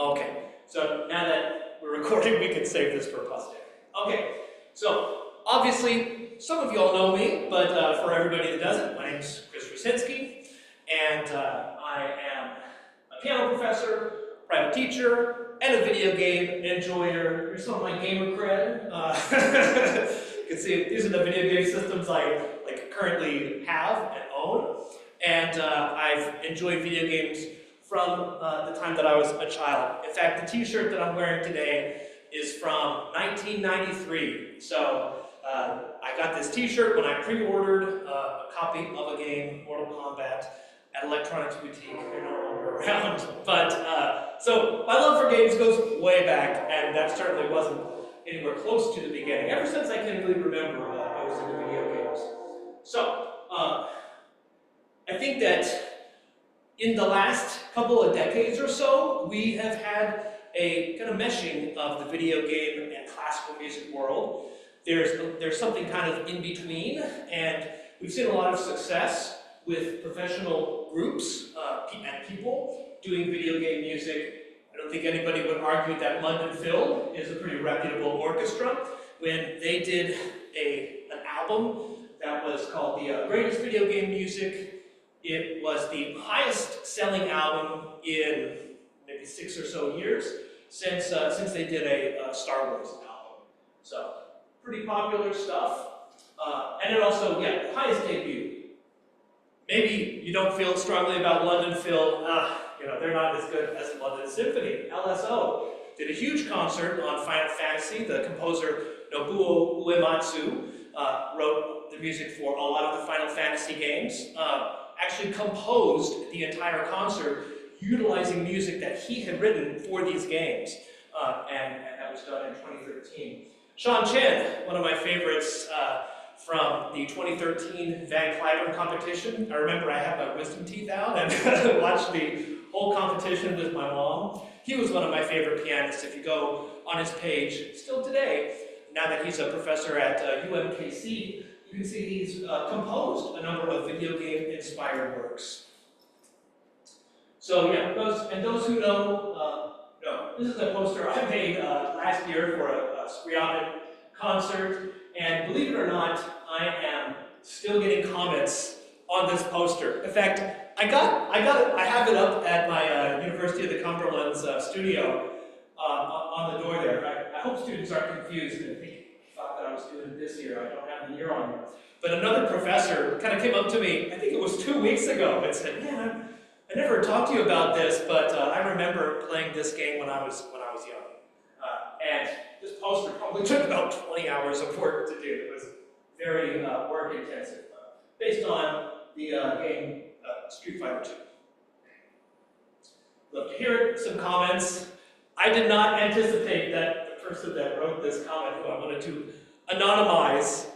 Okay, so now that we're recording, we can save this for posterity. Okay, so obviously, some of you all know me, but for everybody that doesn't, my name's Kris Rucinski, and I am a piano professor, private teacher, and a video game enjoyer. Here's some of my gamer cred. You can see these are the video game systems I currently have and own, and I've enjoyed video games from the time that I was a child. In fact, the t-shirt that I'm wearing today is from 1993. So I got this t-shirt when I pre-ordered a copy of a game, Mortal Kombat, at Electronics Boutique. They're no longer around. But so my love for games goes way back, and that certainly wasn't anywhere close to the beginning. Ever since I can really remember, I was into video games. So I think that in the last couple of decades or so, we have had a kind of meshing of the video game and classical music world. There's something kind of in between, and we've seen a lot of success with professional groups and people doing video game music. I don't think anybody would argue that London Phil is a pretty reputable orchestra. When they did an album that was called the Greatest Video Game Music, it was the highest selling album in maybe 6 or so years since they did a Star Wars album. So, pretty popular stuff. And it also, yeah, the highest debut. Maybe you don't feel strongly about London Phil. They're not as good as London Symphony. LSO did a huge concert on Final Fantasy. The composer Nobuo Uematsu wrote the music for a lot of the Final Fantasy games. Actually composed the entire concert utilizing music that he had written for these games. And that was done in 2013. Sean Chen, one of my favorites from the 2013 Van Cliburn competition. I remember I had my wisdom teeth out and watched the whole competition with my mom. He was one of my favorite pianists. If you go on his page, still today, now that he's a professor at UMKC, you can see he's composed a number of video game-inspired works. So yeah, those who know, this is a poster I made last year for a Scriabin concert, and believe it or not, I am still getting comments on this poster. In fact, I have it up at my University of the Cumberland's studio on the door there. I hope students aren't confused and think that I was doing it this year. I don't have the year on there. But another professor kind of came up to me, I think it was 2 weeks ago, and said, "Man, I never talked to you about this, but I remember playing this game when I was young." And this poster probably took about 20 hours of work to do. It was very work intensive, based on the game Street Fighter II. Love to hear some comments. I did not anticipate that the person that wrote this comment, who I wanted to anonymize,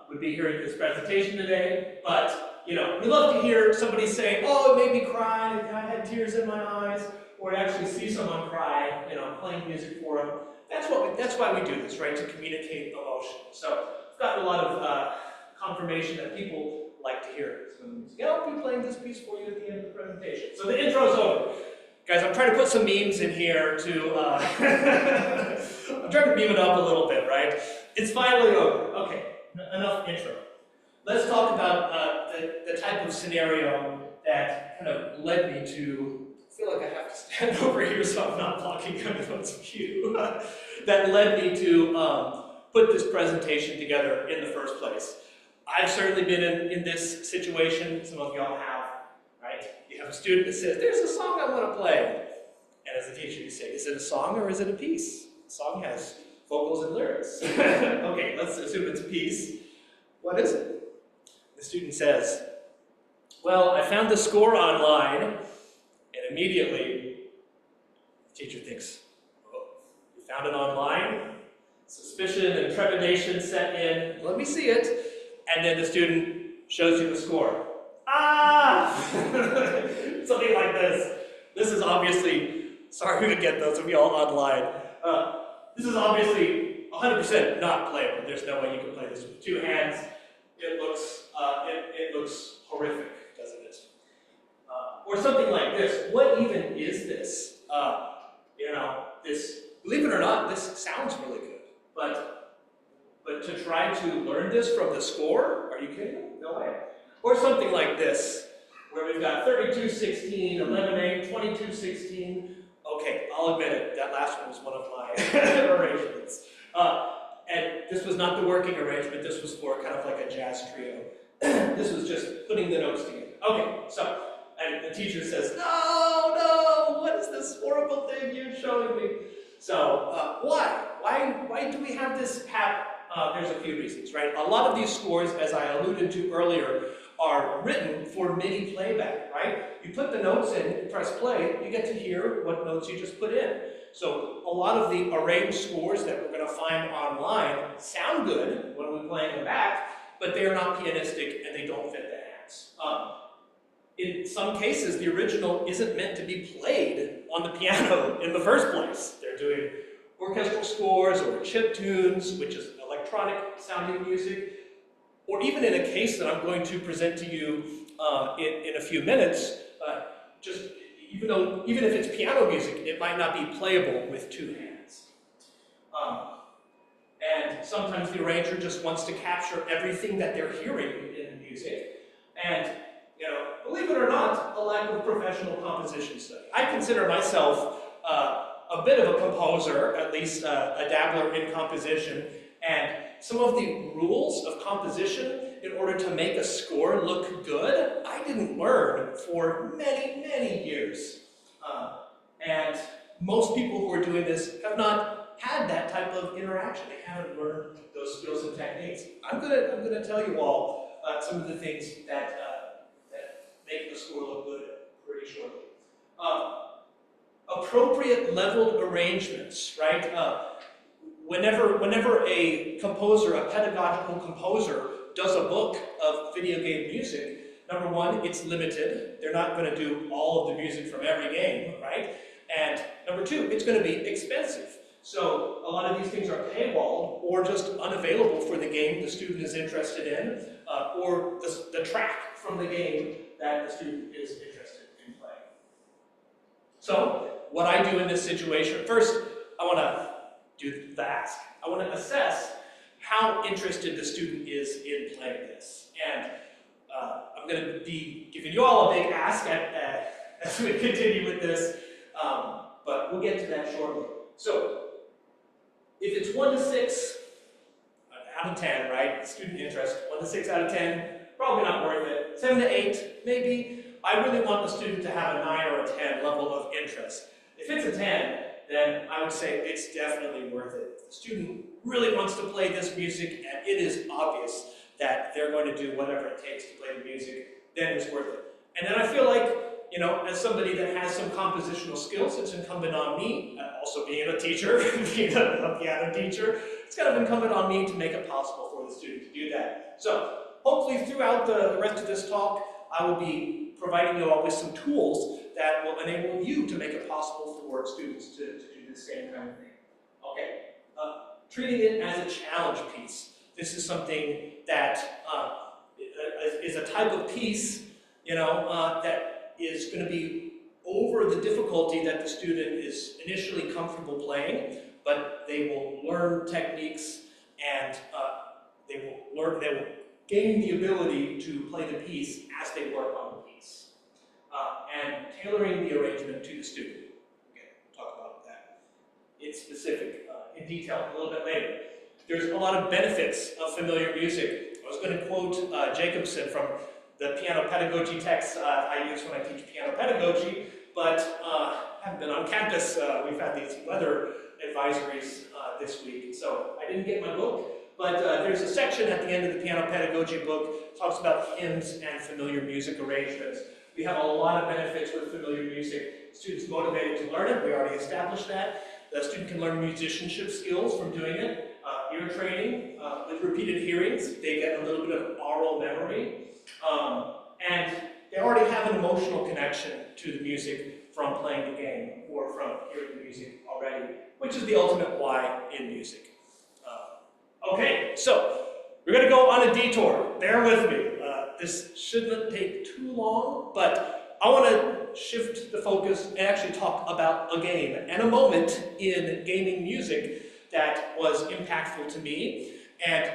would be hearing this presentation today, but we love to hear somebody say, "Oh, it made me cry, I had tears in my eyes," or actually see someone cry, playing music for them. That's why we do this, right? To communicate emotion. So I've gotten a lot of confirmation that people like to hear it. So I'll be playing this piece for you at the end of the presentation. So the intro's over. Guys, I'm trying to put some memes in here to, I'm trying to beam it up a little bit, right? It's finally over. Okay, enough intro. Let's talk about the type of scenario that kind of led me to, I feel like I have to stand over here so I'm not blocking everyone's view, that led me to put this presentation together in the first place. I've certainly been in this situation, some of y'all have, right? You have a student that says, "There's a song I want to play." And as a teacher, you say, "Is it a song or is it a piece?" The song has vocals and lyrics. Okay, let's assume it's a piece. What is it? The student says, "Well, I found the score online," and immediately the teacher thinks, "Oh, you found it online?" Suspicion and trepidation set in. "Let me see it." And then the student shows you the score. Ah! Something like this. This is obviously, sorry to get those of y'all online. This is obviously 100% not playable. There's no way you can play this with 2 hands. It looks horrific, doesn't it? Or something like this. What even is this? you know, believe it or not, this sounds really good. But to try to learn this from the score, are you kidding? No way. Or something like this, where we've got 32-16, 11-8, 22-16. Okay, I'll admit it, that last one was one of my arrangements. And this was not the working arrangement, this was for kind of like a jazz trio. This was just putting the notes together. Okay, so, and the teacher says, no, what is this horrible thing you're showing me? So, why? Why do we have this happen? There's a few reasons, right? A lot of these scores, as I alluded to earlier, are written for MIDI playback, right? You put the notes in, you press play, you get to hear what notes you just put in. So a lot of the arranged scores that we're going to find online sound good when we're playing them back, but they are not pianistic and they don't fit the hands. In some cases, the original isn't meant to be played on the piano in the first place. They're doing orchestral scores or chip tunes, which is electronic sounding music, or even in a case that I'm going to present to you in a few minutes, even if it's piano music, it might not be playable with two hands. And sometimes the arranger just wants to capture everything that they're hearing in the music. And, you know, believe it or not, a lack of professional composition study. I consider myself a bit of a composer, at least a dabbler in composition, and some of the rules of composition in order to make a score look good, I didn't learn for many, many years. And most people who are doing this have not had that type of interaction. They haven't learned those skills and techniques. I'm gonna tell you all some of the things that make the score look good pretty shortly. Appropriate leveled arrangements, right? Whenever a composer, a pedagogical composer, does a book of video game music, number one, it's limited. They're not going to do all of the music from every game, right? And number two, it's going to be expensive. So a lot of these things are paywalled or just unavailable for the game the student is interested in, or the track from the game that the student is interested in playing. So what I do in this situation, first, I want to do the ask. I want to assess how interested the student is in playing this. And I'm going to be giving you all a big ask as we continue with this, but we'll get to that shortly. So, if it's 1 to 6 out of 10, right, student interest, 1 to 6 out of 10, probably not worth it. 7 to 8, maybe. I really want the student to have a 9 or a 10 level of interest. If it's a 10, then I would say it's definitely worth it. If the student really wants to play this music and it is obvious that they're going to do whatever it takes to play the music, then it's worth it. And then I feel like, you know, as somebody that has some compositional skills, it's incumbent on me, also being a teacher, being a piano teacher, it's kind of incumbent on me to make it possible for the student to do that. So, hopefully throughout the rest of this talk, I will be providing you all with some tools that will enable you to make it possible for students to do the same kind of thing. Okay, treating it as a challenge piece. This is something that is a type of piece, you know, that is going to be over the difficulty that the student is initially comfortable playing, but they will learn techniques and they will gain the ability to play the piece as they work on the piece. And tailoring the arrangement to the student. Again, we'll talk about that in specific, in detail a little bit later. There's a lot of benefits of familiar music. I was going to quote Jacobson from the piano pedagogy text I use when I teach piano pedagogy, but I haven't been on campus. We've had these weather advisories this week, so I didn't get my book. But there's a section at the end of the piano pedagogy book that talks about hymns and familiar music arrangements. We have a lot of benefits with familiar music. Students motivated to learn it, we already established that. The student can learn musicianship skills from doing it. Ear training, with repeated hearings, they get a little bit of oral memory. And they already have an emotional connection to the music from playing the game or from hearing the music already, which is the ultimate why in music. Okay, so we're going to go on a detour. Bear with me. This shouldn't take too long, but I want to shift the focus and actually talk about a game and a moment in gaming music that was impactful to me. And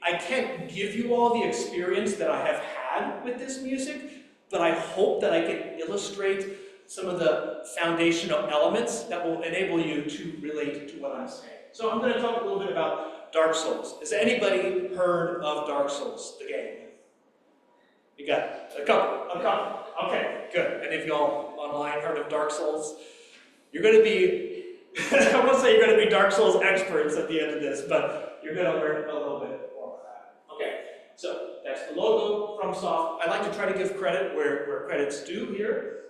I can't give you all the experience that I have had with this music, but I hope that I can illustrate some of the foundational elements that will enable you to relate to what I'm saying. So I'm going to talk a little bit about Dark Souls. Has anybody heard of Dark Souls, the game? You got a couple. Okay, good. Any of y'all online heard of Dark Souls? You're going to be, I won't say you're going to be Dark Souls experts at the end of this, but you're going to learn a little bit more about that. Okay, so that's the logo, FromSoft. I like to try to give credit where credit's due here,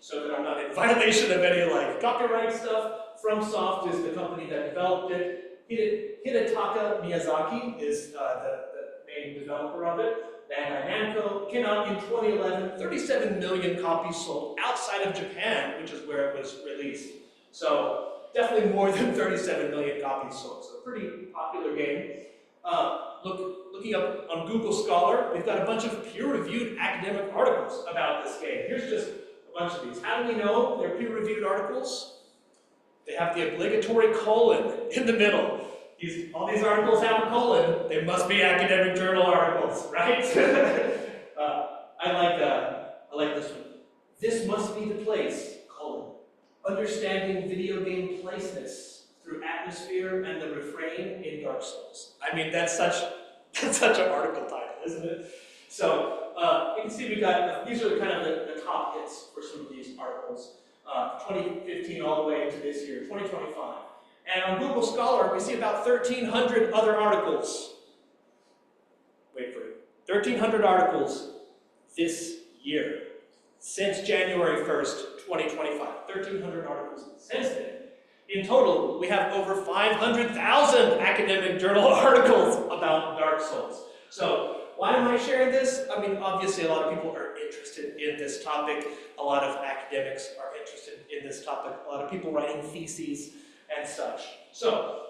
so that I'm not in violation of any like copyright stuff. FromSoft is the company that developed it. Hidetaka Miyazaki is the main developer of it. Bandai Namco came out in 2011, 37 million copies sold outside of Japan, which is where it was released. So definitely more than 37 million copies sold. So pretty popular game. Looking up on Google Scholar, they've got a bunch of peer-reviewed academic articles about this game. Here's just a bunch of these. How do we know they're peer-reviewed articles? They have the obligatory colon in the middle. All these articles have a colon. They must be academic journal articles, right? I like this one. This must be the place, colon. Understanding video game placeness through atmosphere and the refrain in Dark Souls. I mean, that's such an article title, isn't it? So you can see we got, these are kind of the top hits for some of these articles. 2015 all the way into this year, 2025. And on Google Scholar, we see about 1,300 other articles. Wait for it. 1,300 articles this year, since January 1st, 2025. 1,300 articles since then. In total, we have over 500,000 academic journal articles about Dark Souls. So, why am I sharing this? I mean, obviously a lot of people are interested in this topic. A lot of academics are interested in this topic. A lot of people writing theses and such. So,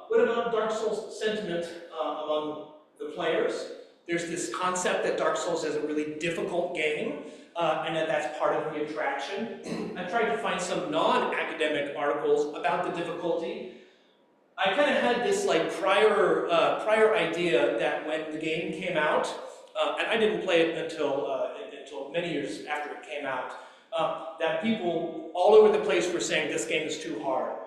what about Dark Souls sentiment among the players? There's this concept that Dark Souls is a really difficult game, and that's part of the attraction. I tried to find some non-academic articles about the difficulty. I kind of had this like prior idea that when the game came out, and I didn't play it until many years after it came out, that people all over the place were saying this game is too hard.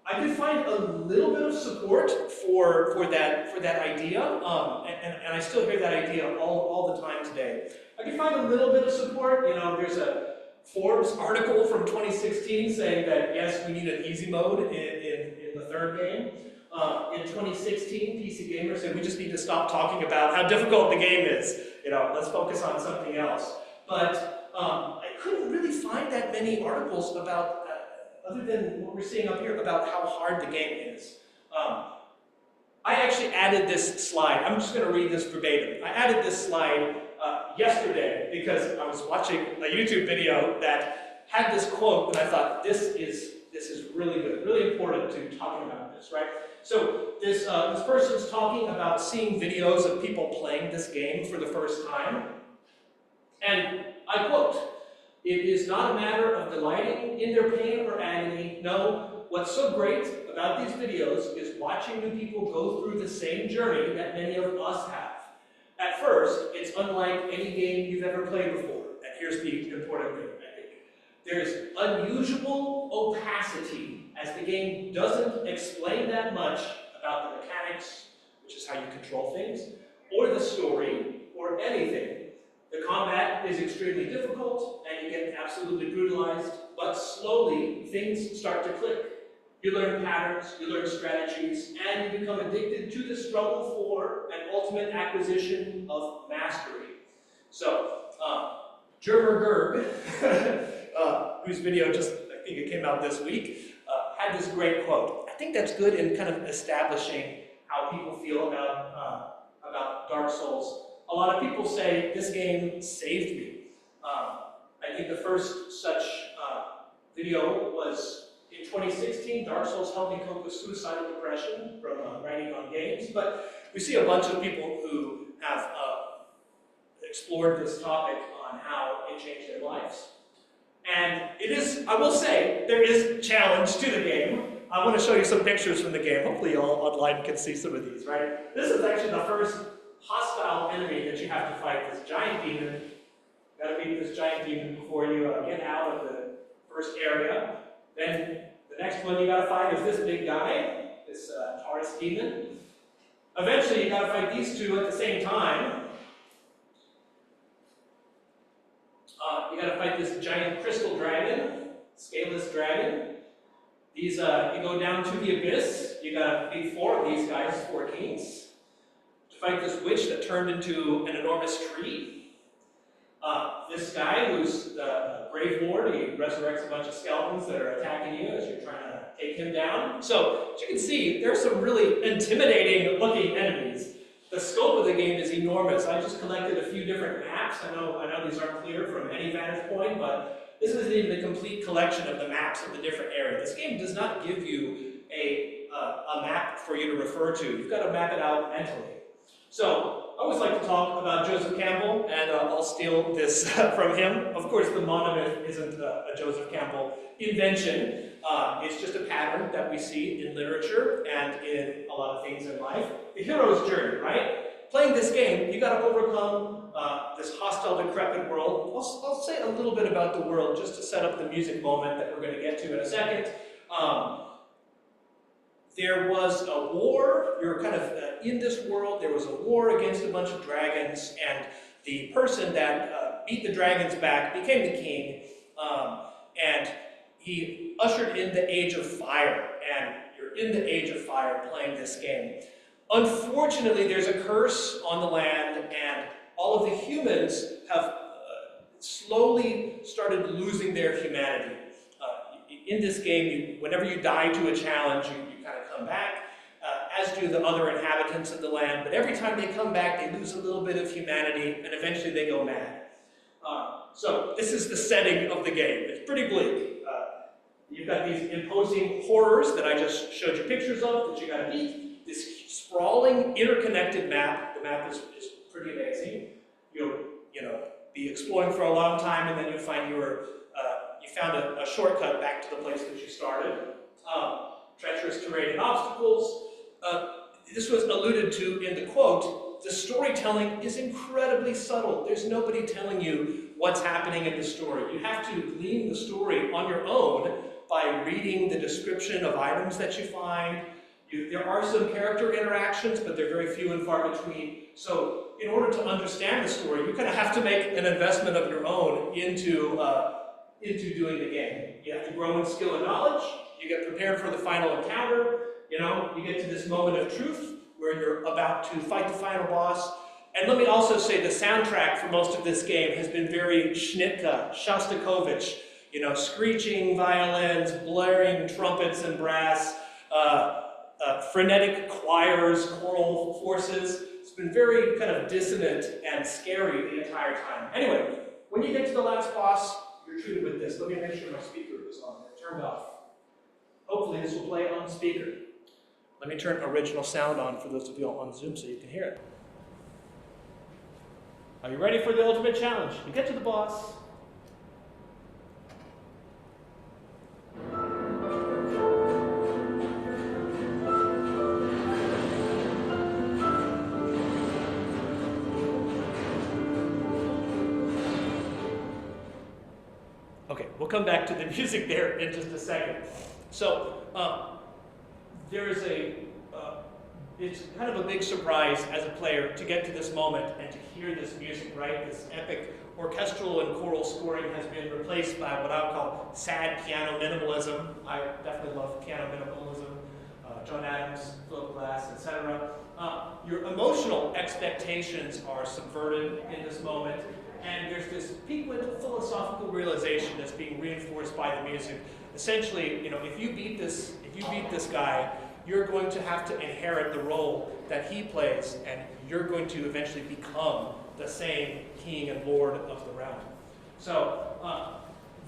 I could find a little bit of support for that idea, and I still hear that idea all the time today. I could find a little bit of support. You know, there's a Forbes article from 2016 saying that yes, we need an easy mode in the third game. In 2016, PC Gamer said we just need to stop talking about how difficult the game is. You know, let's focus on something else. But I couldn't really find that many articles about. Other than what we're seeing up here about how hard the game is. I actually added this slide. I'm just going to read this verbatim. I added this slide yesterday because I was watching a YouTube video that had this quote, and I thought this is really good, really important to talking about this, right? So this person's talking about seeing videos of people playing this game for the first time, and I quote, "It is not a matter of delighting in their pain or agony. No, what's so great about these videos is watching new people go through the same journey that many of us have. At first, it's unlike any game you've ever played before." And here's the important thing, I think. There's unusual opacity, as the game doesn't explain that much about the mechanics, which is how you control things, or the story, or anything. The combat is extremely difficult, and you get absolutely brutalized, but slowly things start to click. You learn patterns, you learn strategies, and you become addicted to the struggle for an ultimate acquisition of mastery. So, Gerber Gerb, whose video just, I think it came out this week, had this great quote. I think that's good in kind of establishing how people feel about Dark Souls. A lot of people say, this game saved me. I think the first such video was in 2016. Dark Souls helped me cope with suicidal depression from writing on games. But we see a bunch of people who have explored this topic on how it changed their lives. And it is, I will say, there is challenge to the game. I want to show you some pictures from the game. Hopefully you all online can see some of these, right? This is actually the first hostile enemy that you have to fight, this giant demon. You gotta beat this giant demon before you get out of the first area. Then the next one you gotta fight is this big guy, this Taurus demon. Eventually you gotta fight these two at the same time. You gotta fight this giant crystal dragon, scaleless dragon. These, you go down to the abyss. You gotta beat 4 of these guys, 4 kings. To fight this witch that turned into an enormous tree. This guy who's the Grave Lord, he resurrects a bunch of skeletons that are attacking you as you're trying to take him down. So, as you can see, there's some really intimidating looking enemies. The scope of the game is enormous. I just collected a few different maps. I know these aren't clear from any vantage point, but this isn't even the complete collection of the maps of the different areas. This game does not give you a map for you to refer to. You've got to map it out mentally. So, I always like to talk about Joseph Campbell, and I'll steal this from him. Of course, the monomyth isn't a Joseph Campbell invention. It's just a pattern that we see in literature and in a lot of things in life. The hero's journey, right? Playing this game, you got to overcome this hostile, decrepit world. I'll say a little bit about the world just to set up the music moment that we're going to get to in a second. There was a war. You're kind of in this world. There was a war against a bunch of dragons, and the person that beat the dragons back became the king, and he ushered in the Age of Fire, and you're in the Age of Fire playing this game. Unfortunately, there's a curse on the land, and all of the humans have slowly started losing their humanity. In this game, whenever you die to a challenge, you kind of come back, as do the other inhabitants of the land, but every time they come back, they lose a little bit of humanity, and eventually they go mad. So this is the setting of the game. It's pretty bleak. You've got these imposing horrors that I just showed you pictures of that you got to beat. This sprawling, interconnected map. The map is pretty amazing. You'll be exploring for a long time, and then you'll find you found a shortcut back to the place that you started. Treacherous terrain and obstacles. This was alluded to in the quote. The storytelling is incredibly subtle. There's nobody telling you what's happening in the story. You have to glean the story on your own by reading the description of items that you find. There are some character interactions, but they're very few and far between. So in order to understand the story, you kind of have to make an investment of your own into doing the game. You have to grow in skill and knowledge. You get prepared for the final encounter. You get to this moment of truth where you're about to fight the final boss. And let me also say the soundtrack for most of this game has been very Schnitka, Shostakovich. Screeching violins, blaring trumpets and brass, frenetic choirs, choral forces. It's been very kind of dissonant and scary the entire time. Anyway, when you get to the last boss, you're treated with this. Let me make sure my speaker is on. It turned off. Hopefully this will play on speaker. Let me turn original sound on for those of you on Zoom so you can hear it. Are you ready for the ultimate challenge? You get to the boss. Okay, we'll come back to the music there in just a second. So, it's kind of a big surprise as a player to get to this moment and to hear this music, right? This epic orchestral and choral scoring has been replaced by what I would call sad piano minimalism. I definitely love piano minimalism. John Adams, Philip Glass, etc. Your emotional expectations are subverted in this moment, and there's this piquant philosophical realization that's being reinforced by the music. Essentially, if you beat this guy, you're going to have to inherit the role that he plays, and you're going to eventually become the same king and lord of the realm. So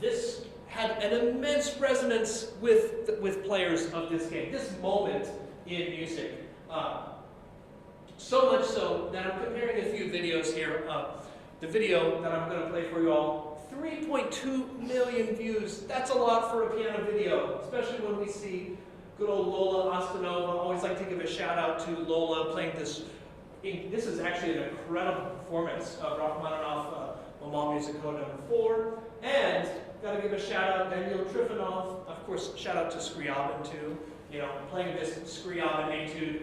this had an immense resonance with players of this game. This moment in music, so much so that I'm comparing a few videos here. the video that I'm going to play for you all, 3.2 million views. That's a lot for a piano video, especially when we see good old Lola Ostanova. I always like to give a shout out to Lola playing this. This is actually an incredible performance of Rachmaninoff, Maman Musico number 4. And got to give a shout out Daniil Trifonov. Of course, shout out to Scriabin too. You know, playing this Scriabin etude.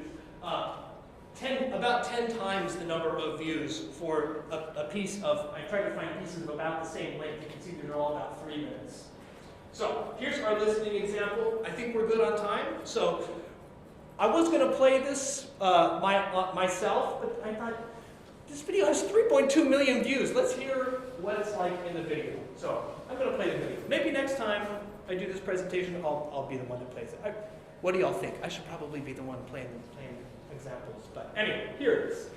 About 10 times the number of views for a piece of, I tried to find pieces of about the same length. You can see they're all about 3 minutes. So here's our listening example. I think we're good on time. So I was going to play this myself, but I thought this video has 3.2 million views. Let's hear what it's like in the video. So I'm going to play the video. Maybe next time I do this presentation, I'll be the one that plays it. What do y'all think? I should probably be the one playing examples. But anyway, here it is.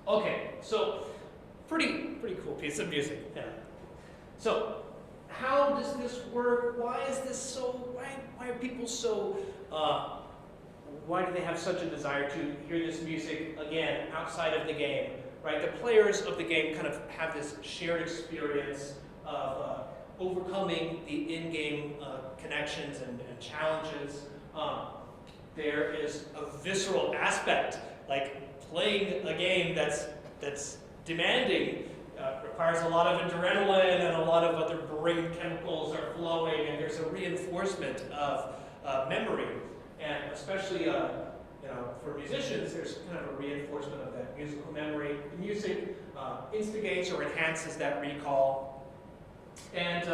Okay, so pretty cool piece of music. Yeah. So how does this work? Why is this so? Why are people so? Why do they have such a desire to hear this music again outside of the game? Right, the players of the game kind of have this shared experience of overcoming the in-game connections and challenges. There is a visceral aspect, like playing a game that's demanding, requires a lot of adrenaline and a lot of other brain chemicals are flowing, and there's a reinforcement of memory, and especially for musicians, there's kind of a reinforcement of that musical memory. The music instigates or enhances that recall, and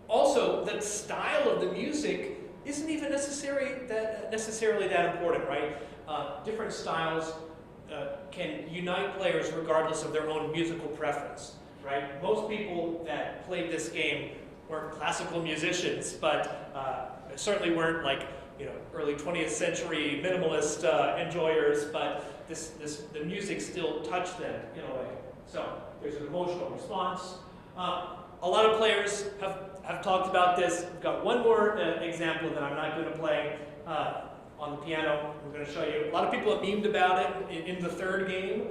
also the style of the music isn't even necessarily that important, right? Different styles can unite players regardless of their own musical preference, right? Most people that played this game weren't classical musicians, but certainly weren't like early 20th century minimalist enjoyers, but the music still touched them in a way. So there's an emotional response. A lot of players have talked about this. I've got one more example that I'm not going to play. on the piano. We're going to show you. A lot of people have memed about it in the third game.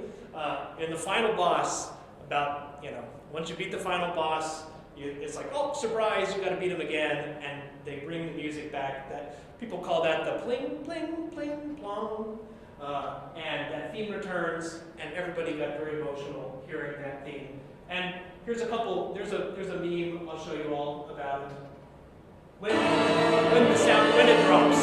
In the final boss, about, once you beat the final boss, it's like, oh, surprise, you got to beat him again, and they bring the music back. That people call that the pling, pling, pling, plong, and that theme returns, and everybody got very emotional hearing that theme. And here's a couple. There's a meme I'll show you all about it. When it drops.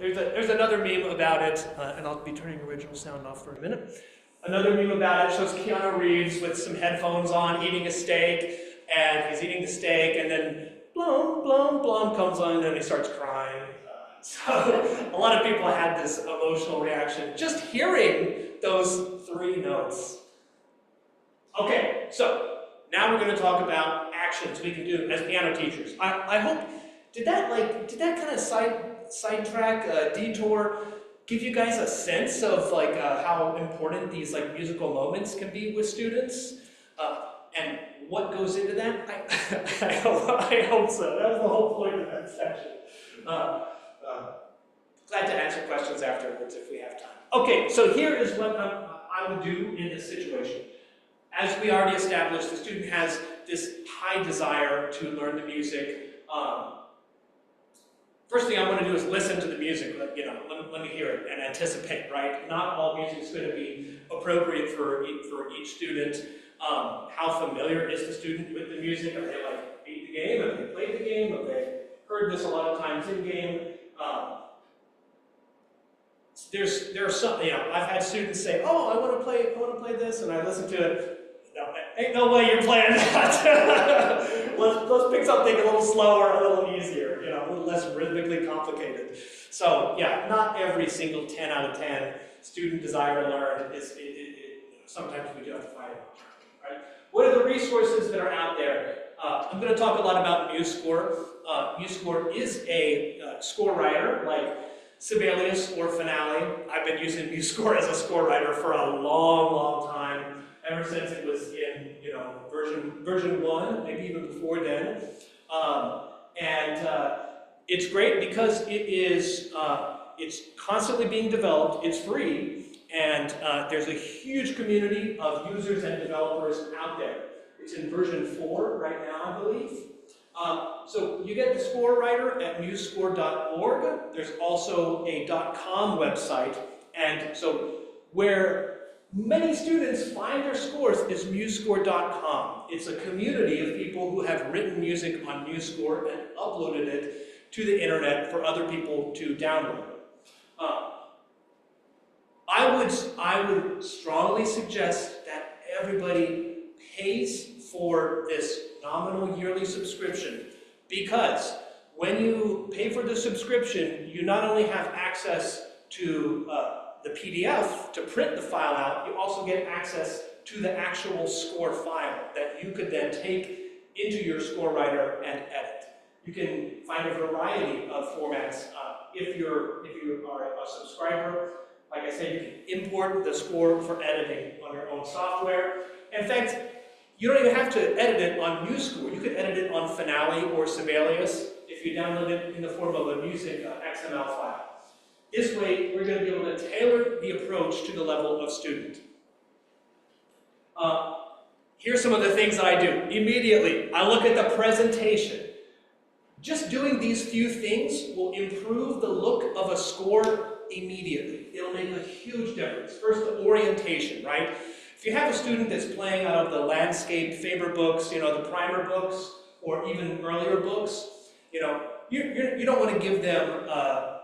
There's another meme about it, and I'll be turning original sound off for a minute. Another meme about it shows Keanu Reeves with some headphones on, eating a steak, and he's eating the steak, and then blum, blum, blum comes on, and he starts crying. So a lot of people had this emotional reaction just hearing those three notes. Okay, so now we're going to talk about actions we can do as piano teachers. I hope, did that kind of sidetrack, detour, give you guys a sense of how important these musical moments can be with students, and what goes into that? I hope so. That was the whole point of that section. Glad to answer questions afterwards if we have time. Okay, so here is what I would do in this situation. As we already established, the student has this high desire to learn the music. First thing I want to do is listen to the music, let me hear it and anticipate, right? Not all music is going to be appropriate for each student. How familiar is the student with the music? Have they beat the game? Have they played the game? Have they heard this a lot of times in game? There are some, I've had students say, "Oh, I want to play this," and I listen to it. No, ain't no way you're playing that. let's pick something a little slower, a little easier, a little less rhythmically complicated. So yeah, not every single 10 out of 10 student desire to learn is. Sometimes we do have to fight it, right? What are the resources that are out there? I'm going to talk a lot about MuseScore. MuseScore is a score writer like Sibelius or Finale. I've been using MuseScore as a score writer for a long, long time, ever since it was in version 1, maybe even before then. It's great because it's constantly being developed. It's free. And there's a huge community of users and developers out there. It's in version 4 right now, I believe. So you get the score writer at musescore.org. There's also a .com website. And so where many students find their scores is musescore.com. It's a community of people who have written music on MuseScore and uploaded it to the internet for other people to download. I would strongly suggest that everybody pays for this nominal yearly subscription, because when you pay for the subscription, you not only have access to the PDF to print the file out, you also get access to the actual score file that you could then take into your score writer and edit. You can find a variety of formats if you are a subscriber. Like I said, you can import the score for editing on your own software. In fact, you don't even have to edit it on MuseScore. You could edit it on Finale or Sibelius if you download it in the form of a music XML file. This way, we're going to be able to tailor the approach to the level of student. Here's some of the things that I do. Immediately, I look at the presentation. Just doing these few things will improve the look of a score immediately. It'll make a huge difference. First, the orientation, right? If you have a student that's playing out of the landscape Faber books, the primer books, or even earlier books, you don't want to give them a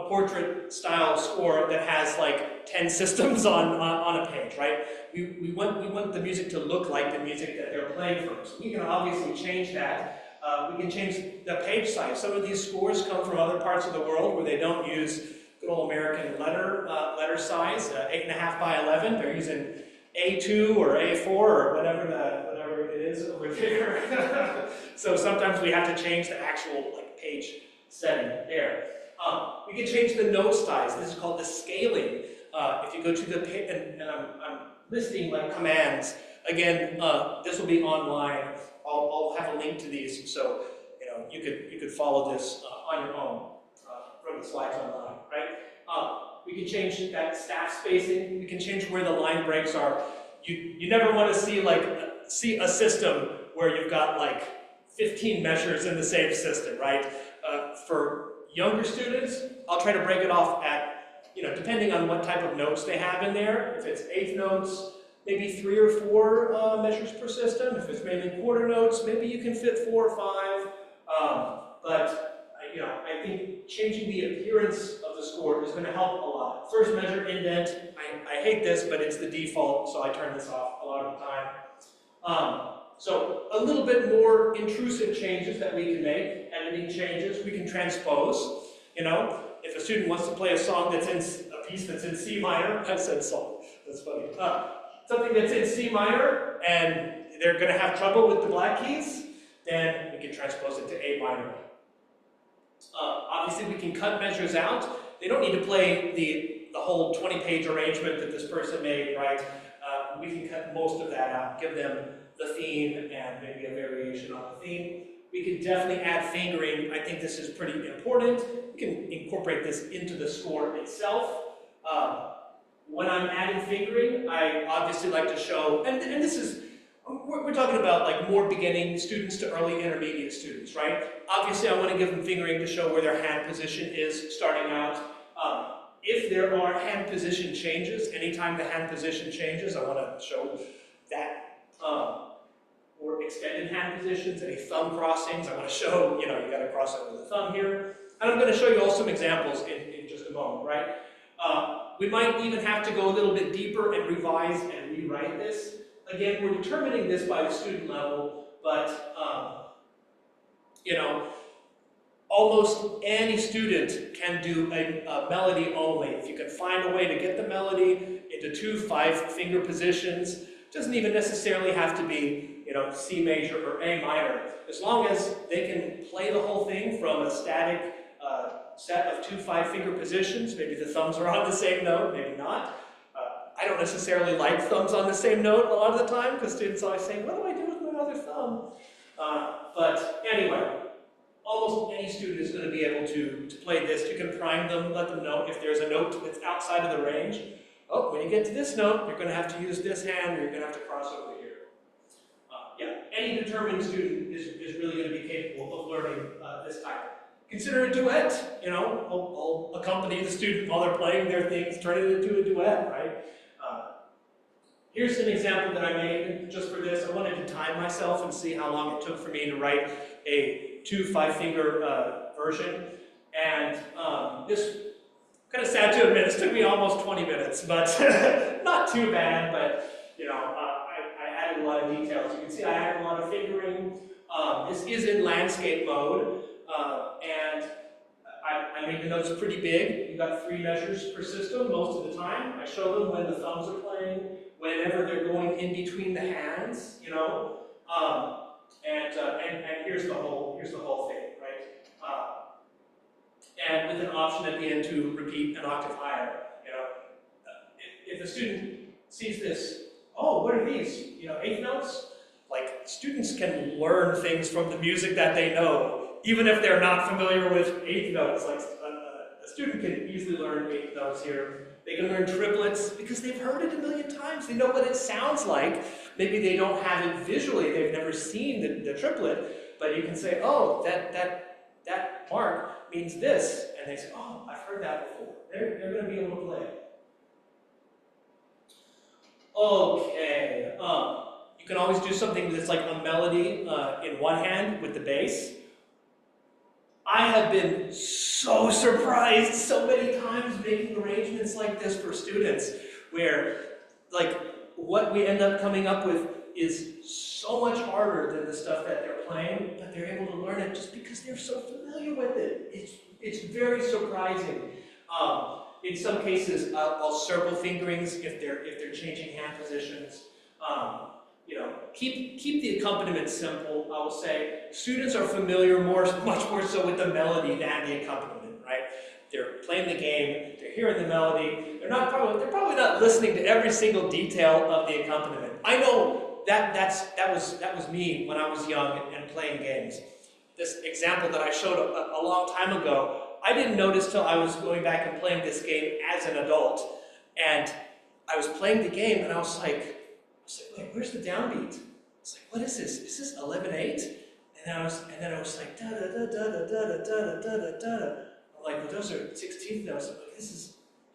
portrait style score that has like 10 systems on a page, right? We want the music to look like the music that they're playing from. So we can obviously change that. We can change the page size. Some of these scores come from other parts of the world where they don't use good old American letter size, 8.5 by 11. They're using A2 or A4 or whatever it is over there. So sometimes we have to change the actual page setting there. We can change the note size. This is called the scaling. If you go to the page, and I'm listing like commands. Again, this will be online. I'll have a link to these, so you could follow this on your own from the slides online, right? We can change that staff spacing. We can change where the line breaks are. You never want to see a system where you've got like 15 measures in the same system, right? For younger students, I'll try to break it off at, depending on what type of notes they have in there. If it's eighth notes, maybe 3 or 4 measures per system. If it's mainly quarter notes, maybe you can fit 4 or 5. I think changing the appearance of the score is going to help a lot. First measure indent. I hate this, but it's the default, so I turn this off a lot of the time. So a little bit more intrusive changes that we can make, editing changes. We can transpose. If a student wants to play a song that's in a piece that's in C minor, I said song. That's funny. Something that's in C minor, and they're going to have trouble with the black keys, then we can transpose it to A minor. Obviously, we can cut measures out. They don't need to play the whole 20-page arrangement that this person made, right? We can cut most of that out, give them the theme and maybe a variation on the theme. We can definitely add fingering. I think this is pretty important. We can incorporate this into the score itself. When I'm adding fingering, I obviously like to show, and this is, we're talking about like more beginning students to early intermediate students, right? Obviously, I want to give them fingering to show where their hand position is starting out. If there are hand position changes, anytime the hand position changes, I want to show that. Or extended hand positions, any thumb crossings, I want to show, you got to cross over the thumb here. And I'm going to show you all some examples in just a moment, right? We might even have to go a little bit deeper and revise and rewrite this. Again, we're determining this by the student level, but almost any student can do a melody only. If you can find a way to get the melody into 2 5-finger positions, doesn't even necessarily have to be, C major or A minor. As long as they can play the whole thing from a static set of 2 5-finger positions, maybe the thumbs are on the same note, maybe not. I don't necessarily like thumbs on the same note a lot of the time, because students always say, what do I do with my other thumb? But anyway, almost any student is going to be able to play this. You can prime them, let them know if there's a note that's outside of the range. Oh, when you get to this note, you're going to have to use this hand, or you're going to have to cross over here. Any determined student is really going to be capable of learning this type. Consider a duet. I'll accompany the student while they're playing their things, turn it into a duet, right? Here's an example that I made just for this. I wanted to time myself and see how long it took for me to write a 2 5-finger version. And this, kind of sad to admit, this took me almost 20 minutes, but not too bad, but I added a lot of details. You can see I added a lot of fingering. This is in landscape mode, and I made the notes pretty big. You got 3 measures per system most of the time. I show them when the thumbs are playing, whenever they're going in between the hands, and here's the whole thing, right? And with an option at the end to repeat an octave higher. If the student sees this, oh, what are these? 8th notes? Like, students can learn things from the music that they know, even if they're not familiar with 8th notes. Like, a student can easily learn 8th notes here. They can learn triplets because they've heard it a million times. They know what it sounds like. Maybe they don't have it visually. They've never seen the triplet, but you can say, oh, that mark means this. And they say, oh, I've heard that before. They're going to be able to play it. Okay. You can always do something that's like a melody in one hand with the bass. I have been so surprised so many times making arrangements like this for students, where like what we end up coming up with is so much harder than the stuff that they're playing, but they're able to learn it just because they're so familiar with it. It's very surprising. In some cases, I'll circle fingerings if they're changing hand positions. Keep the accompaniment simple. I will say students are familiar much more so with the melody than the accompaniment, right? They're playing the game, they're hearing the melody, they're probably not listening to every single detail of the accompaniment. I know that was me when I was young and playing games. This example that I showed a long time ago, I didn't notice till I was going back and playing this game as an adult. And I was playing the game and I was like, wait, where's the downbeat? It's like, what is this? Is this 11/8? And then I was like, da da da da da da da da da da. I'm like, well, those are 16th notes. I'm like,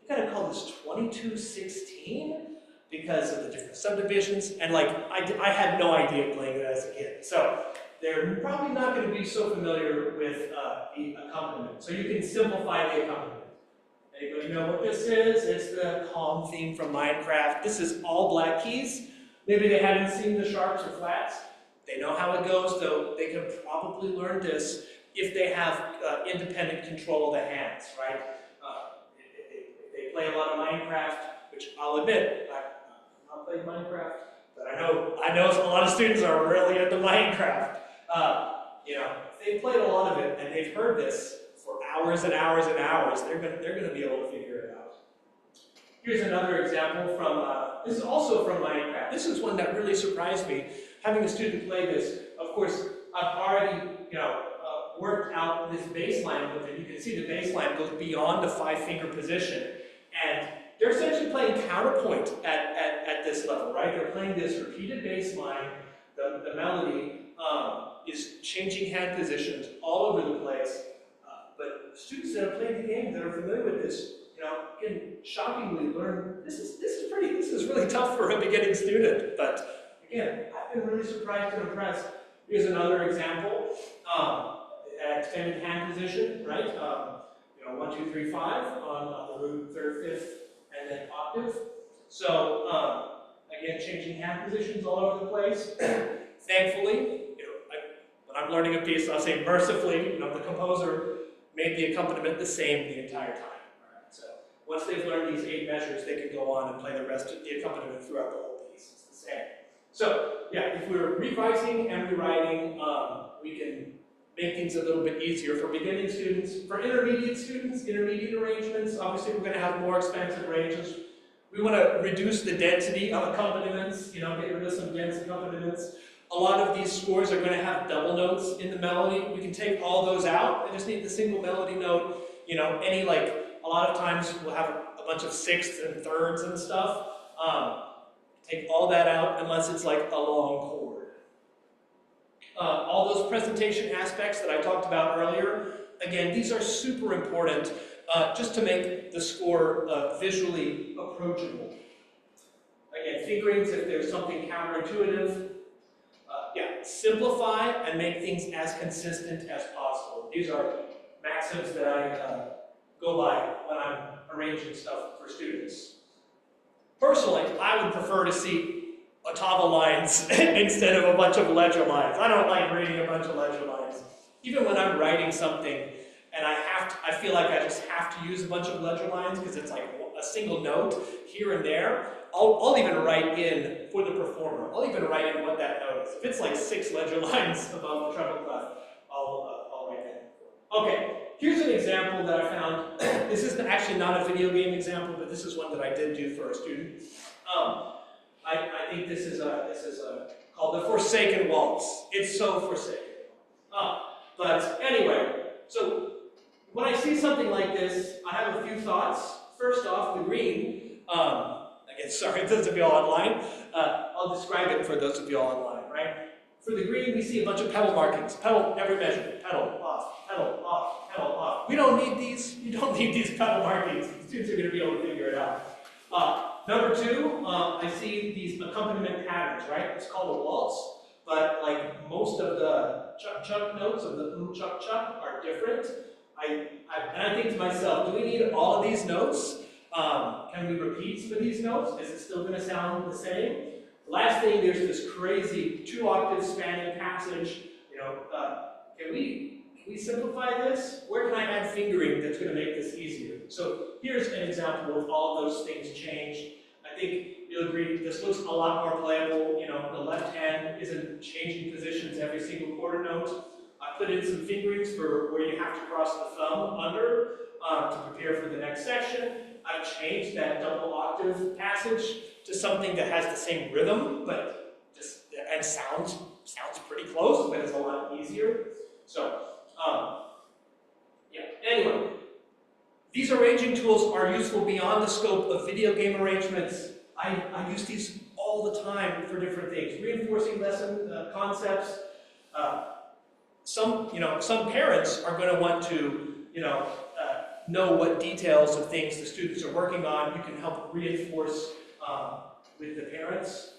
you gotta call this 22/16 because of the different subdivisions. And like, I had no idea playing it as a kid. So they're probably not going to be so familiar with the accompaniment. So you can simplify the accompaniment. Anybody know what this is? It's the calm theme from Minecraft. This is all black keys. Maybe they haven't seen the sharps or flats. They know how it goes, though they can probably learn this if they have independent control of the hands, right? If they play a lot of Minecraft, which I'll admit, I've not played Minecraft, but I know a lot of students are really into Minecraft. If they've played a lot of it and they've heard this for hours and hours and hours, they're going to be able to figure it out. Here's another example from, this is also from Minecraft. This is one that really surprised me, having a student play this. Of course, I've already, worked out this bass line with it. You can see the bass line goes beyond the 5-finger position. And they're essentially playing counterpoint at this level, right? They're playing this repeated bass line. The melody is changing hand positions all over the place. But students that have played the game, that are familiar with this, can shockingly learn. This is really tough for a beginning student. But again, I've been really surprised and impressed. Here's another example. Extended hand position, right? 1, 2, 3, 5 on the root, 3rd, 5th, and then octave. So again, changing hand positions all over the place. Thankfully, when I'm learning a piece, I'll say mercifully, the composer made the accompaniment the same the entire time. Right? So once they've learned these 8 measures, they can go on and play the rest of the accompaniment throughout the whole piece. It's the same. So yeah, if we're revising and rewriting, we can make things a little bit easier for beginning students. For intermediate students, intermediate arrangements, obviously we're going to have more expansive ranges. We want to reduce the density of accompaniments, get rid of some dense accompaniments. A lot of these scores are going to have double notes in the melody. We can take all those out. I just need the single melody note. A lot of times we'll have a bunch of 6ths and 3rds and stuff. Take all that out unless it's like a long chord. All those presentation aspects that I talked about earlier, again, these are super important just to make the score visually approachable. Again, fingerings if there's something counterintuitive. Simplify and make things as consistent as possible. These are maxims that I go by when I'm arranging stuff for students. Personally, I would prefer to see ottava lines instead of a bunch of ledger lines. I don't like reading a bunch of ledger lines. Even when I'm writing something and I feel like I just have to use a bunch of ledger lines because it's like a single note here and there, I'll even write in for the performer. I'll even write in what that note is. If it's like 6 ledger lines above the treble clef, I'll write that. Okay, here's an example that I found. This is actually not a video game example, but this is one that I did do for a student. I think this is called the Forsaken Waltz. It's so forsaken. But anyway, so when I see something like this, I have a few thoughts. First off, the green. Again, sorry, those of you all online. I'll describe it for those of you all online, right? For the green, we see a bunch of pedal markings. Pedal, every measure. Pedal, off, pedal, off, pedal, off. We don't need these. You don't need these pedal markings. The students are going to be able to figure it out. Number 2, I see these accompaniment patterns, right? It's called a waltz, but like most of the chuck notes of the chuck are different. And I think to myself, do we need all of these notes? Can we repeat some of these notes? Is it still going to sound the same? The last thing, there's this crazy 2-octave spanning passage. Can we simplify this? Where can I add fingering that's going to make this easier? So here's an example of all of those things changed. I think you'll agree this looks a lot more playable. The left hand isn't changing positions every single quarter note. I put in some fingerings for where you have to cross the thumb under. to prepare for the next section. I've changed that double octave passage to something that has the same rhythm, but and sounds pretty close, but it's a lot easier. So, yeah. Anyway, these arranging tools are useful beyond the scope of video game arrangements. I use these all the time for different things, reinforcing lesson concepts. Some parents are going to want to, know what details of things the students are working on. You can help reinforce with the parents.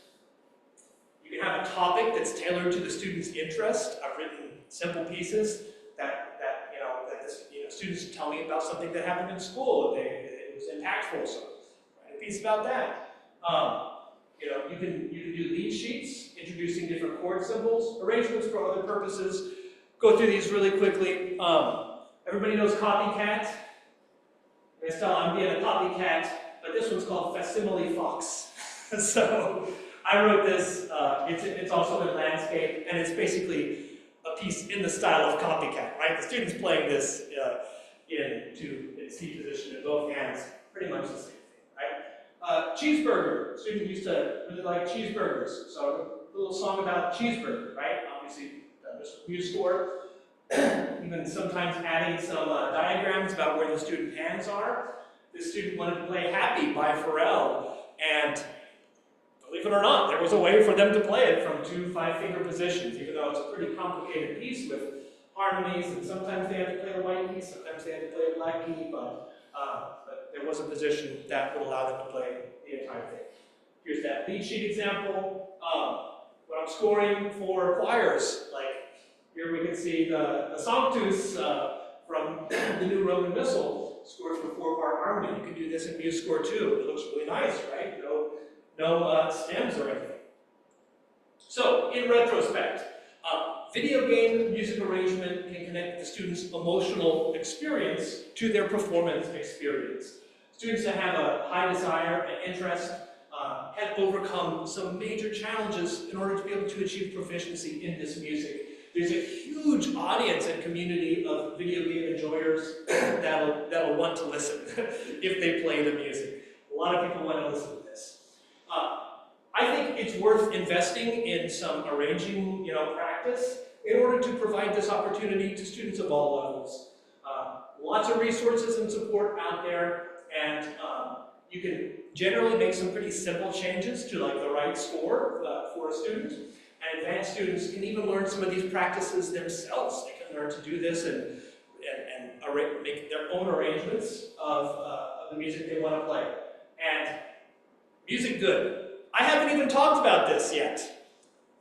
You can have a topic that's tailored to the student's interest. I've written simple pieces that students tell me about something that happened in school. It was impactful, so write a piece about that. You can do lead sheets, introducing different chord symbols, arrangements for other purposes. Go through these really quickly. Everybody knows copycat. I'm being a copycat, but this one's called Facsimile Fox. So I wrote this. It's also in landscape, and it's basically a piece in the style of copycat, right? The student's playing this in C position in both hands, pretty much the same thing, right? Cheeseburger. Student used to really like cheeseburgers, so a little song about cheeseburger, right? Obviously, just muse score. Even sometimes adding some diagrams about where the student hands are. This student wanted to play Happy by Pharrell, and believe it or not, there was a way for them to play it from 2 5-finger positions, even though it's a pretty complicated piece with harmonies, and sometimes they had to play a white key, sometimes they had to play a black key, but there was a position that would allow them to play the entire thing. Here's that lead sheet example. When I'm scoring for choirs, like here we can see the Sanctus from the New Roman Missal, scored for 4-part harmony. You can do this in muse score too. It looks really nice, right? No stems or anything. So, in retrospect, video game music arrangement can connect the student's emotional experience to their performance experience. Students that have a high desire and interest have overcome some major challenges in order to be able to achieve proficiency in this music. There's a huge audience and community of video game enjoyers that'll want to listen if they play the music. A lot of people want to listen to this. I think it's worth investing in some arranging, practice in order to provide this opportunity to students of all levels. Lots of resources and support out there, and you can generally make some pretty simple changes to like the right score for a student. And advanced students can even learn some of these practices themselves. They can learn to do this and make their own arrangements of the music they want to play. And music good. I haven't even talked about this yet.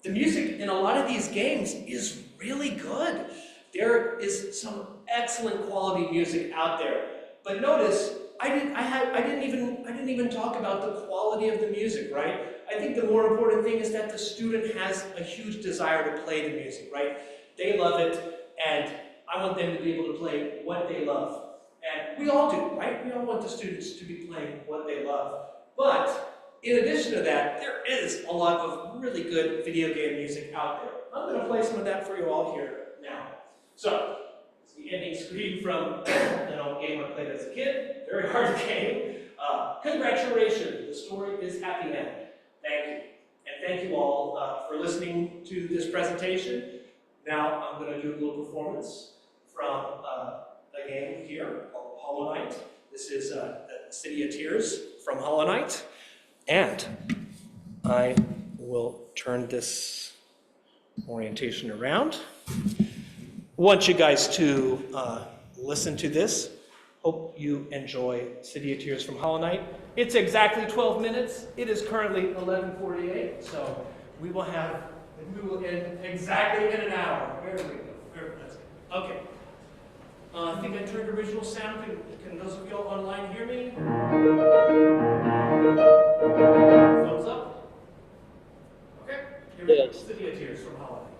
The music in a lot of these games is really good. There is some excellent quality music out there. But notice, I didn't even talk about the quality of the music, right? I think the more important thing is that the student has a huge desire to play the music, right? They love it, and I want them to be able to play what they love. And we all do, right? We all want the students to be playing what they love. But in addition to that, there is a lot of really good video game music out there. I'm going to play some of that for you all here now. So, it's the ending screen from an old game I played as a kid. Very hard game. Congratulations, the story is happy end. Thank you. And thank you all for listening to this presentation. Now I'm going to do a little performance from a game here called Hollow Knight. This is the City of Tears from Hollow Knight. And I will turn this orientation around. I want you guys to listen to this. Hope you enjoy City of Tears from Hollow Knight. It's exactly 12 minutes. It is currently 11:48, so we will end exactly in an hour. There we go. That's good. Okay. I think I turned original sound. Can those of you all online hear me? Thumbs up? Okay. Here we go. City of Tears from Hollow Knight.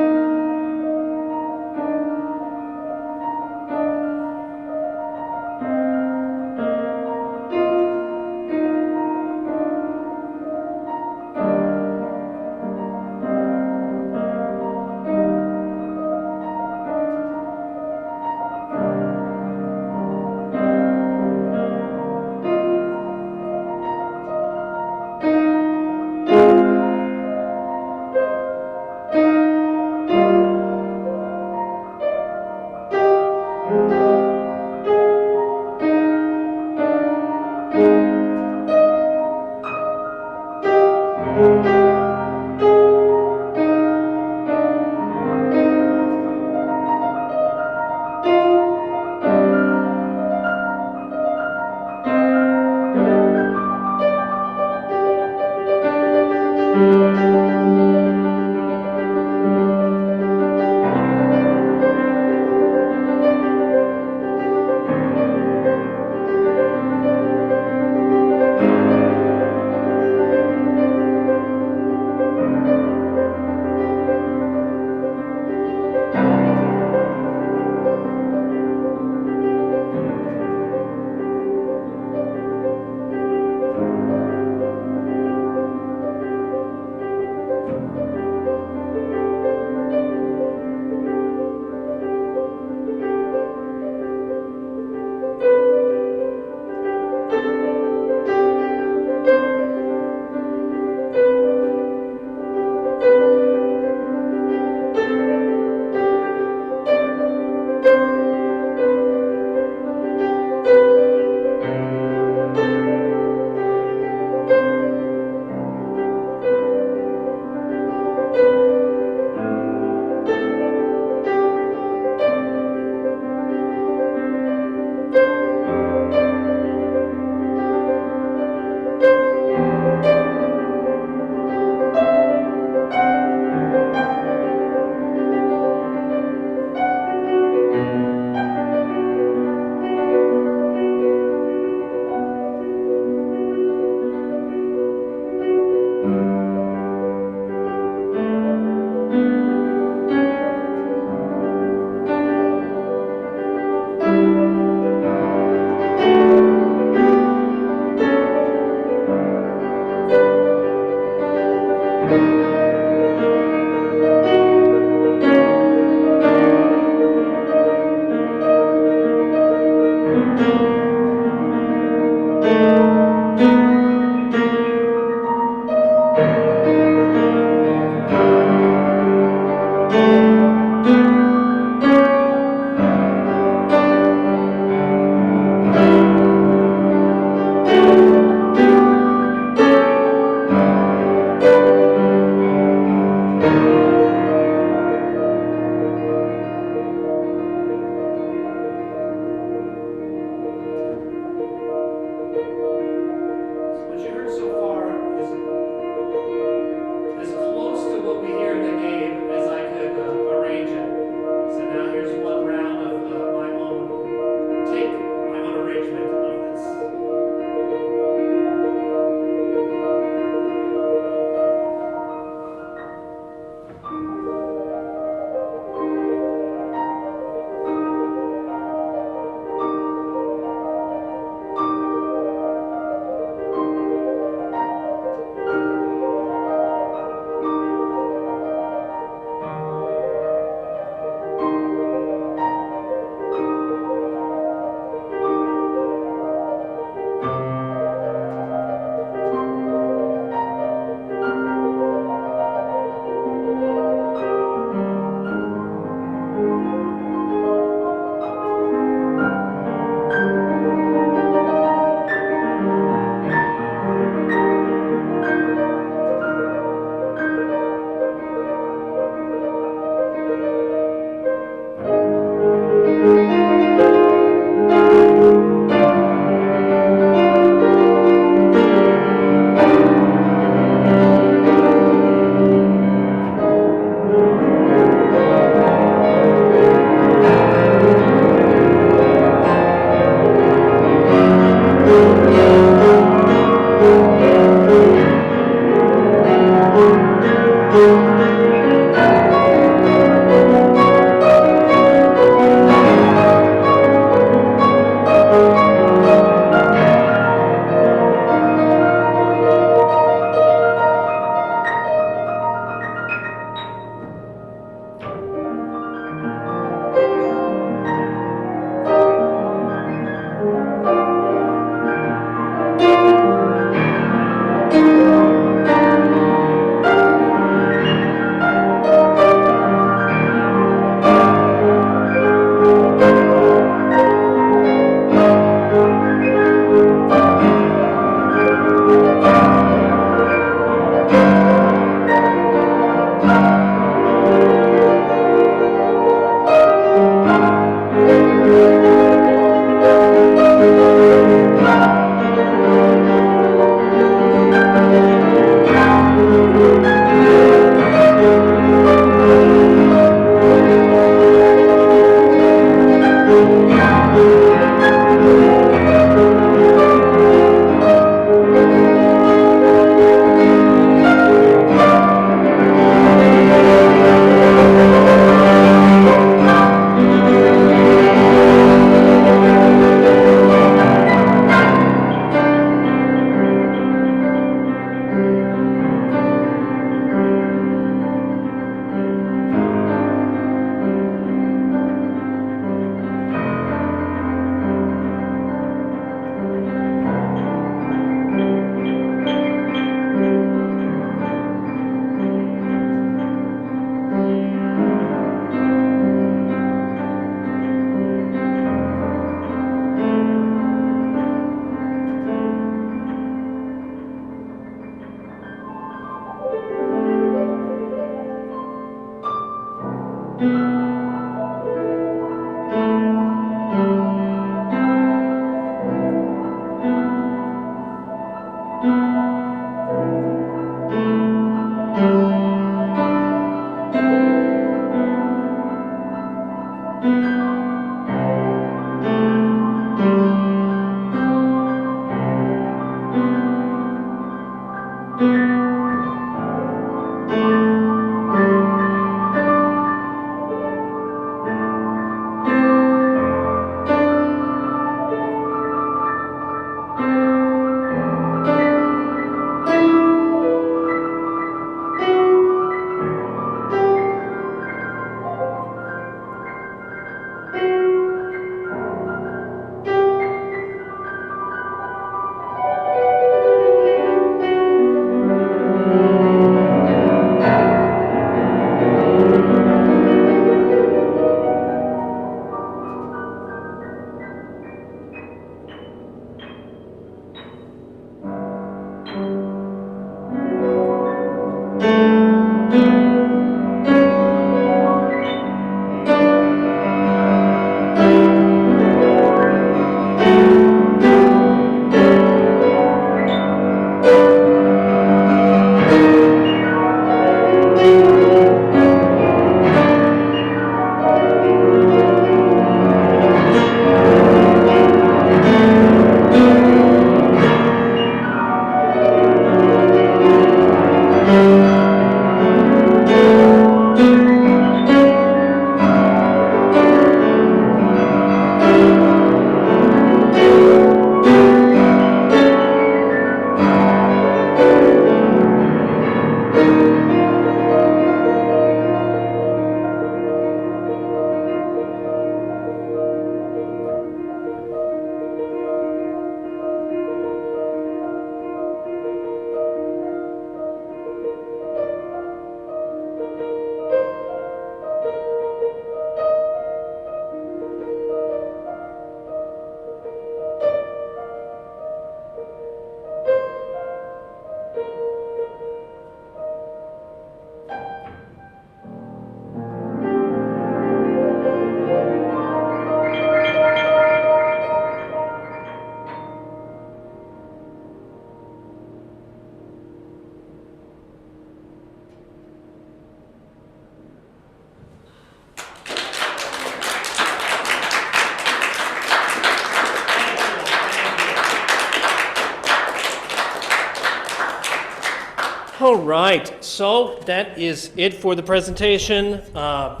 All right, so that is it for the presentation. But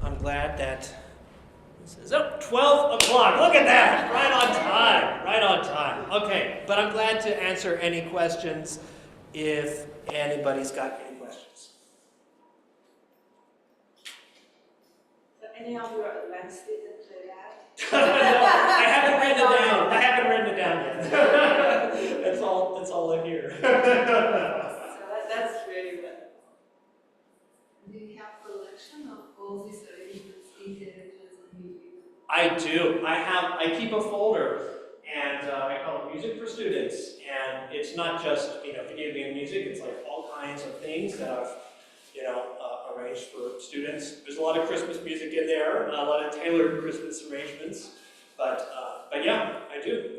I'm glad that this is up 12 o'clock. Look at that, right on time, right on time. Okay, but I'm glad to answer any questions if anybody's got any questions. So any of your advanced students play that? No, I haven't written it down. I haven't written it down yet. That's all I hear. So that's really good. Do you have collection of all these arrangements, arrangements and music? I do. I keep a folder, and I call it Music for Students. And it's not just video game music. It's like all kinds of things that I've arranged for students. There's a lot of Christmas music in there, a lot of tailored Christmas arrangements. But yeah, I do.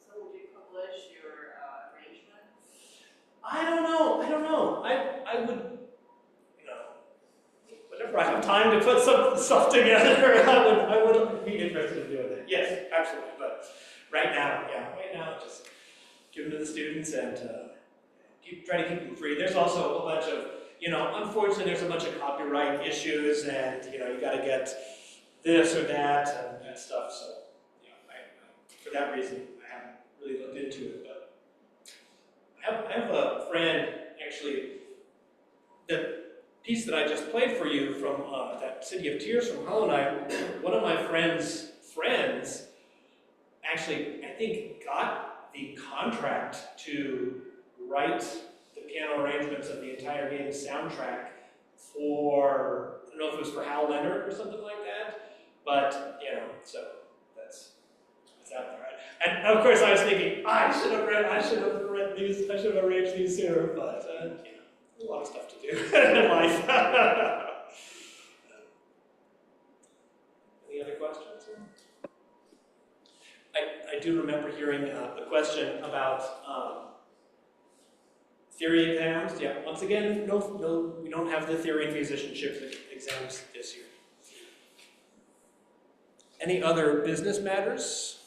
So would you publish your arrangement? I don't know. I would, whenever I have time to put some stuff together, I would be interested in doing that. Yes, absolutely. But right now, just give them to the students and try to keep them free. There's also a bunch of, unfortunately, there's a bunch of copyright issues, and you got to get this or that and stuff. So, for that reason, I haven't really looked into it. But I have a friend, actually, the piece that I just played for you from that City of Tears from Hollow Knight, one of my friends actually, I think, got the contract to write the piano arrangements of the entire game's soundtrack for, I don't know if it was for Hal Leonard or something like that, but, so that's out there. And of course I was thinking, I should have arranged these sooner, but, A lot of stuff to do in life. Any other questions? I do remember hearing a question about theory exams. Yeah, once again, no, we don't have the theory and musicianship exams this year. Any other business matters?